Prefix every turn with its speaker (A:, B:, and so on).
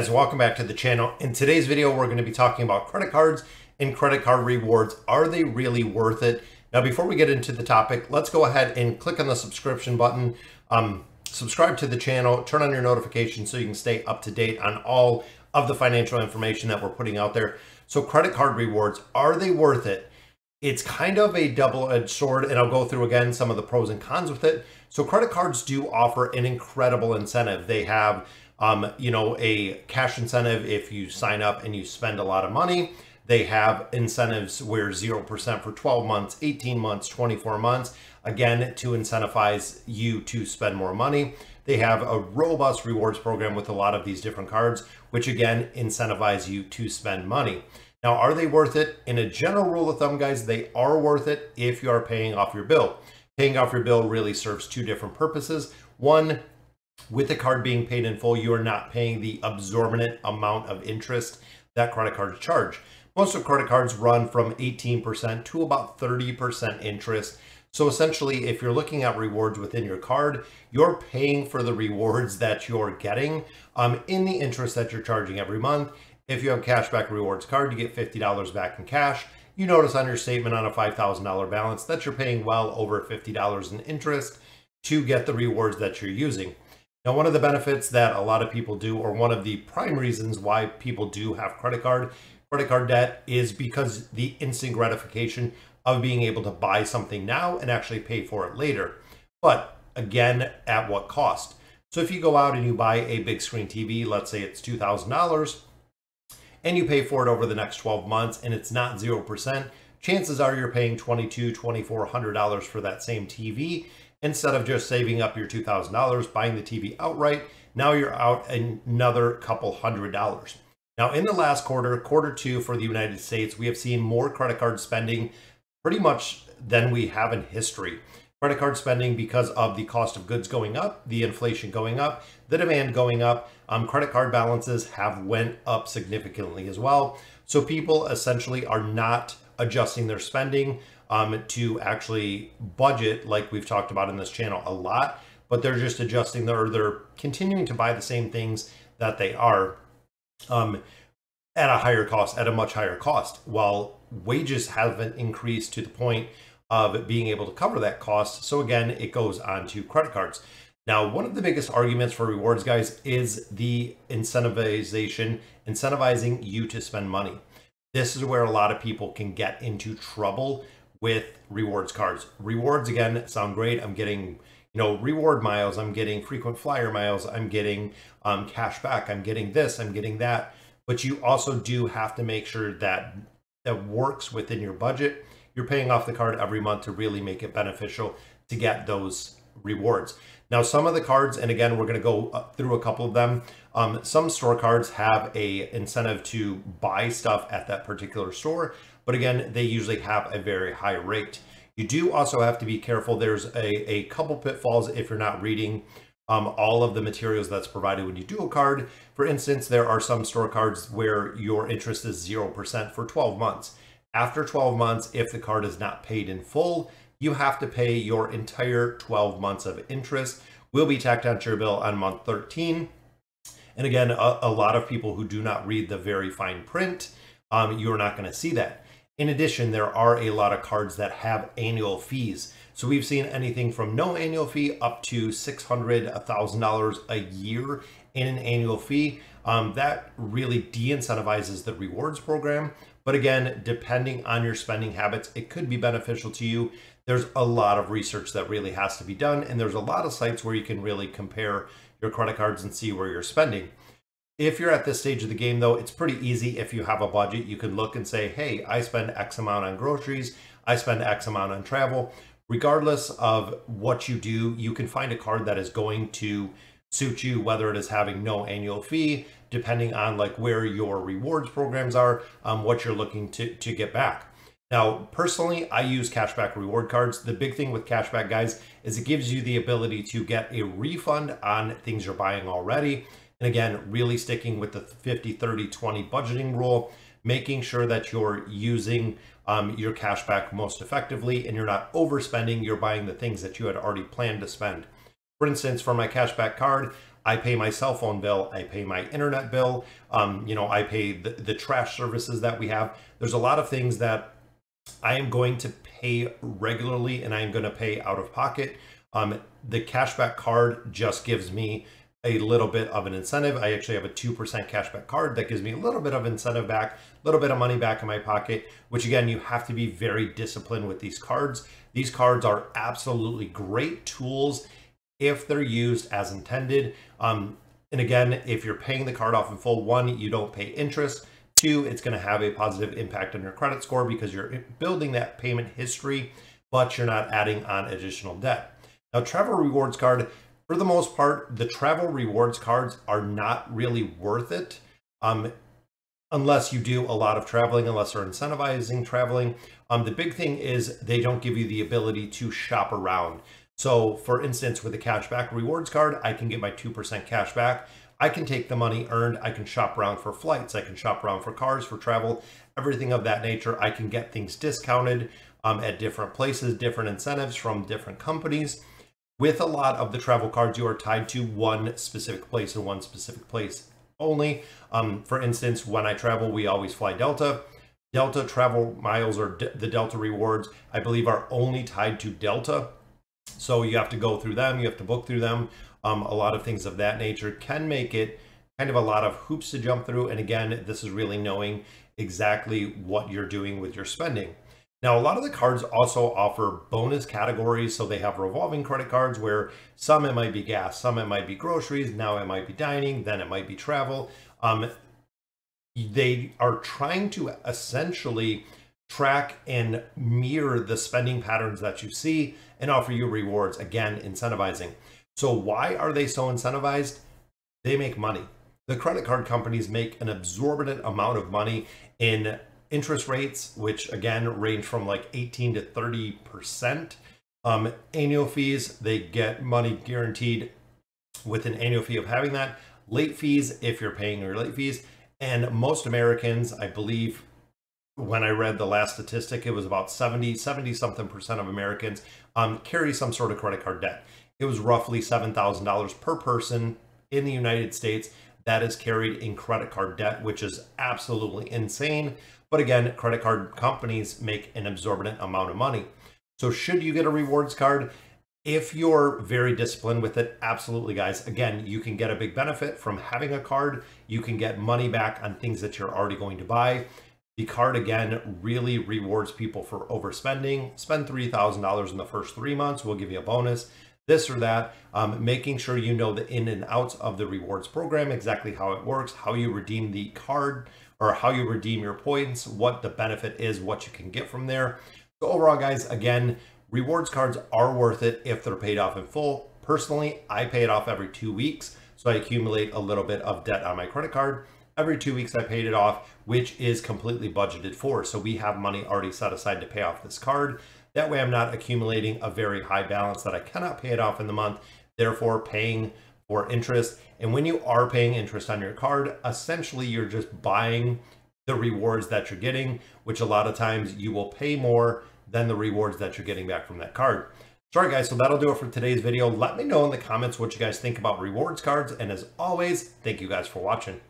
A: guys, welcome back to the channel. In today's video, we're going to be talking about credit cards and credit card rewards. Are they really worth it? Now, before we get into the topic, let's go ahead and click on the subscription button. Subscribe to the channel, turn on your notifications so you can stay up to date on all of the financial information that we're putting out there. So credit card rewards, are they worth it? It's kind of a double-edged sword, and I'll go through again some of the pros and cons with it. So credit cards do offer an incredible incentive. They have a cash incentive if you sign up and you spend a lot of money. They have incentives where 0% for 12 months, 18 months, 24 months, again, to incentivize you to spend more money. They have a robust rewards program with a lot of these different cards, which again, incentivize you to spend money. Now, are they worth it? In a general rule of thumb, guys, they are worth it if you are paying off your bill. Paying off your bill really serves two different purposes. One, with the card being paid in full, you are not paying the exorbitant amount of interest that credit cards charge. Most of credit cards run from 18% to about 30% interest. So essentially, if you're looking at rewards within your card, you're paying for the rewards that you're getting in the interest that you're charging every month. If you have a cashback rewards card, you get $50 back in cash. You notice on your statement on a $5,000 balance that you're paying well over $50 in interest to get the rewards that you're using. Now, one of the benefits that a lot of people do, or one of the prime reasons why people do have credit card debt, is because the instant gratification of being able to buy something now and actually pay for it later. But again, at what cost? So if you go out and you buy a big screen TV, let's say it's $2,000, and you pay for it over the next 12 months and it's not 0%, chances are you're paying $2,200, $2,400 for that same TV. Instead of just saving up your $2,000, buying the TV outright, now you're out another couple $100. Now, in the last quarter two for the United States, we have seen more credit card spending pretty much than we have in history. Credit card spending, because of the cost of goods going up, the inflation going up, the demand going up, credit card balances have went up significantly as well. So people essentially are not adjusting their spending to actually budget, like we've talked about in this channel a lot, but they're just adjusting they're continuing to buy the same things that they are at a higher cost, at a much higher cost, while wages haven't increased to the point of being able to cover that cost. So again, it goes on to credit cards. Now, one of the biggest arguments for rewards, guys, is the incentivizing you to spend money. This is where a lot of people can get into trouble with rewards cards. Rewards, again, sound great. I'm getting, reward miles. I'm getting frequent flyer miles. I'm getting cash back. I'm getting this. I'm getting that. But you also do have to make sure that that works within your budget. You're paying off the card every month to really make it beneficial to get those rewards. Now, some of the cards, and again, we're going to go through a couple of them. Some store cards have a incentive to buy stuff at that particular store, but again, they usually have a very high rate. You do also have to be careful. There's a couple pitfalls if you're not reading all of the materials that's provided when you do a card. For instance, there are some store cards where your interest is 0% for 12 months. After 12 months, if the card is not paid in full, you have to pay your entire 12 months of interest. Will be tacked onto your bill on month 13. And again, a lot of people who do not read the very fine print, you're not going to see that. In addition, there are a lot of cards that have annual fees. So we've seen anything from no annual fee up to $600, $1,000 a year in an annual fee. That really de-incentivizes the rewards program. But again, depending on your spending habits, it could be beneficial to you. There's a lot of research that really has to be done, and there's a lot of sites where you can really compare your credit cards and see where you're spending. If you're at this stage of the game, though, it's pretty easy. If you have a budget, you can look and say, hey, I spend X amount on groceries, I spend X amount on travel. Regardless of what you do, you can find a card that is going to suit you, whether it is having no annual fee, depending on like where your rewards programs are, what you're looking to get back. Now, personally, I use cashback reward cards. The big thing with cashback, guys, is it gives you the ability to get a refund on things you're buying already. And again, really sticking with the 50-30-20 budgeting rule, making sure that you're using your cashback most effectively and you're not overspending. You're buying the things that you had already planned to spend. For instance, for my cashback card, I pay my cell phone bill, I pay my internet bill, I pay the trash services that we have. There's a lot of things that I am going to pay regularly and I'm going to pay out of pocket. The cashback card just gives me a little bit of an incentive. I actually have a 2% cashback card that gives me a little bit of incentive back, a little bit of money back in my pocket, which again, you have to be very disciplined with these cards. These cards are absolutely great tools if they're used as intended. And again, if you're paying the card off in full, one, you don't pay interest. Two, it's going to have a positive impact on your credit score because you're building that payment history, but you're not adding on additional debt. Now, travel rewards card, for the most part, the travel rewards cards are not really worth it unless you do a lot of traveling, unless they're incentivizing traveling. The big thing is they don't give you the ability to shop around. So for instance, with a cashback rewards card, I can get my 2% cash back. I can take the money earned. I can shop around for flights. I can shop around for cars, for travel, everything of that nature. I can get things discounted at different places, different incentives from different companies. With a lot of the travel cards, you are tied to one specific place and one specific place only. For instance, when I travel, we always fly Delta. Delta travel miles or the Delta rewards, I believe, are only tied to Delta. So you have to go through them, you have to book through them. A lot of things of that nature can make it kind of a lot of hoops to jump through. And again, this is really knowing exactly what you're doing with your spending. Now, a lot of the cards also offer bonus categories. So they have revolving credit cards where some it might be gas, some it might be groceries, now it might be dining, then it might be travel. They are trying to essentially track and mirror the spending patterns that you see and offer you rewards, again, incentivizing. So why are they so incentivized? They make money. The credit card companies make an exorbitant amount of money in interest rates, which again range from like 18 to 30%. Annual fees, they get money guaranteed with an annual fee of having that. Late fees, if you're paying your late fees. And most Americans, I believe, when I read the last statistic, it was about 70 something percent of Americans carry some sort of credit card debt. It was roughly $7,000 per person in the United States that is carried in credit card debt, which is absolutely insane. But again, credit card companies make an exorbitant amount of money. So should you get a rewards card? If you're very disciplined with it, absolutely, guys. Again, you can get a big benefit from having a card. You can get money back on things that you're already going to buy. The card, again, really rewards people for overspending. Spend $3,000 in the first 3 months. We'll give you a bonus, this or that. Making sure you know the in and outs of the rewards program, exactly how it works, how you redeem the card or how you redeem your points, what the benefit is, what you can get from there. So overall, guys, again, rewards cards are worth it if they're paid off in full. Personally, I pay it off every 2 weeks. So I accumulate a little bit of debt on my credit card. Every 2 weeks I paid it off, which is completely budgeted for. So we have money already set aside to pay off this card. That way I'm not accumulating a very high balance that I cannot pay it off in the month, therefore paying for interest. And when you are paying interest on your card, essentially you're just buying the rewards that you're getting, which a lot of times you will pay more than the rewards that you're getting back from that card. Sorry guys, so that'll do it for today's video. Let me know in the comments what you guys think about rewards cards. And as always, thank you guys for watching.